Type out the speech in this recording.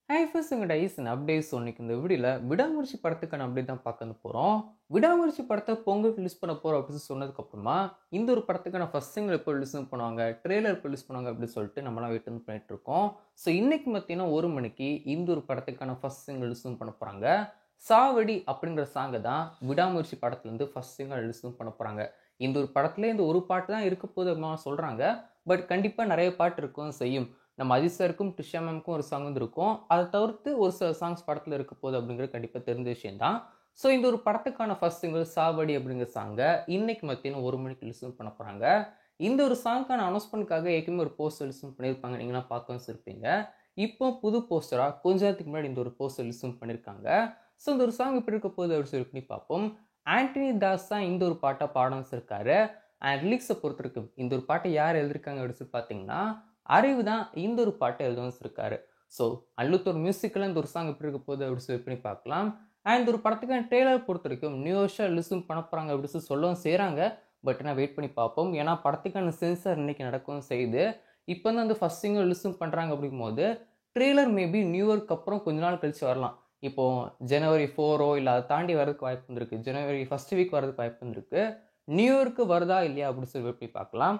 Hi first dies updates இன்னைக்கு இந்த வீடியோல விடாமுயற்சி படத்துக்கான அப்டேட் தான் பார்க்க போகிறோம். விடாமுயற்சி படத்தை பொங்கலுக்கு ரிலீஸ் பண்ண போகிறோம் அப்படின்னு சொன்னதுக்கு அப்புறமா இந்த ஒரு படத்துக்கான ஃபர்ஸ்ட் சிங்கிள் எப்போ ரிலீஸ் பண்ணுவாங்க, ட்ரெய்லர் எப்போ ரிலீஸ் பண்ணுவாங்க அப்படின்னு சொல்லிட்டு நம்மளாம் வெயிட் பண்ணிட்டு இருக்கோம். ஸோ இன்னைக்கு மத்தியானம் 1 மணிக்கு இந்த ஒரு படத்துக்கான ஃபர்ஸ்ட் சிங்கிள் ரிலீஸ் பண்ண போகிறாங்க. சாவடி அப்படிங்கிற சாங்கை தான் விடாமுயற்சி படத்துலேருந்து ஃபர்ஸ்ட் சிங்கிள் ரிலீஸ் பண்ண போகிறாங்க. இந்த ஒரு படத்துல இந்த ஒரு பாட்டு தான் இருக்க போது அப்படின்னு சொல்கிறாங்க. பட் கண்டிப்பாக நிறைய பாட்டு இருக்கும் செய்யும். நம்ம அஜித் சாருக்கும் ட்ரிஷா மேம்க்கும் ஒரு சாங் வந்து இருக்கும். அதை தவிர்த்து ஒரு சில சாங்ஸ் படத்தில் இருக்க போகுது அப்படிங்கிறது கண்டிப்பாக தெரிஞ்ச விஷயம் தான். ஸோ இந்த ஒரு படத்துக்கான ஃபர்ஸ்ட் சிங்கிள் சாவடி அப்படிங்கிற சாங்கை இன்னைக்கு மத்தியானம் 1 மணிக்கு லிசன் பண்ண போகிறாங்க. இந்த ஒரு சாங்க்கான அனௌன்ஸ்மெண்ட்காக ஏற்கனவே ஒரு போஸ்டர் லிசன் பண்ணியிருப்பாங்க, நீங்களாம் பார்க்க வச்சுருப்பீங்க. இப்போ புது போஸ்டராக கொஞ்ச நேரத்துக்கு முன்னாடி இந்த ஒரு போஸ்டர் லிசன் பண்ணியிருக்காங்க. ஸோ இந்த ஒரு சாங் எப்படி இருக்க போகுது அப்படின்னு சொல்லி பண்ணி பார்ப்போம். ஆண்டனி தாஸ் தான் இந்த ஒரு பாட்டை பாட வச்சிருக்காரு. அண்ட் லிரிக்ஸை பொறுத்த வரைக்கும் இந்த ஒரு பாட்டை யார் எழுதியிருக்காங்க அப்படின்னு சொல்லி பார்த்தீங்கன்னா அறிவு தான் இந்த ஒரு பாட்டை எழுத வச்சிருக்காரு. ஸோ அல்லுத்தோர் மியூசிக்கில் இந்த ஒரு சாங் எப்படி இருக்க போகுது அப்படின்னு சொல்லி பண்ணி பார்க்கலாம். அண்ட் இந்த ஒரு படத்துக்கான ட்ரெய்லர் பொறுத்த வரைக்கும் நியூ வருஷம் லிசன் பண்ண போகிறாங்க அப்படின்னு சொல்லி சொல்லவும் செய்கிறாங்க. பட் நான் வெயிட் பண்ணி பார்ப்போம். ஏன்னா படத்துக்கான சென்சார் இன்னைக்கு நடக்கவும் செய்யுது. இப்போ தான் வந்து ஃபர்ஸ்ட் சிங்கிள் லிசன் பண்ணுறாங்க அப்படிங்கும் போது ட்ரெய்லர் மேபி நியூ இயர்க்கு அப்புறம் கொஞ்ச நாள் கழிச்சு வரலாம். இப்போ ஜனவரி 4 இல்லை அதை தாண்டி வரதுக்கு வாய்ப்பு இருந்திருக்கு. ஜனவரி ஃபர்ஸ்ட் வீக் வரதுக்கு வாய்ப்பு இருந்திருக்கு. நியூ இயர்க்கு வருதா இல்லையா அப்படின்னு சொல்லி வெயிட் பண்ணி பார்க்கலாம்.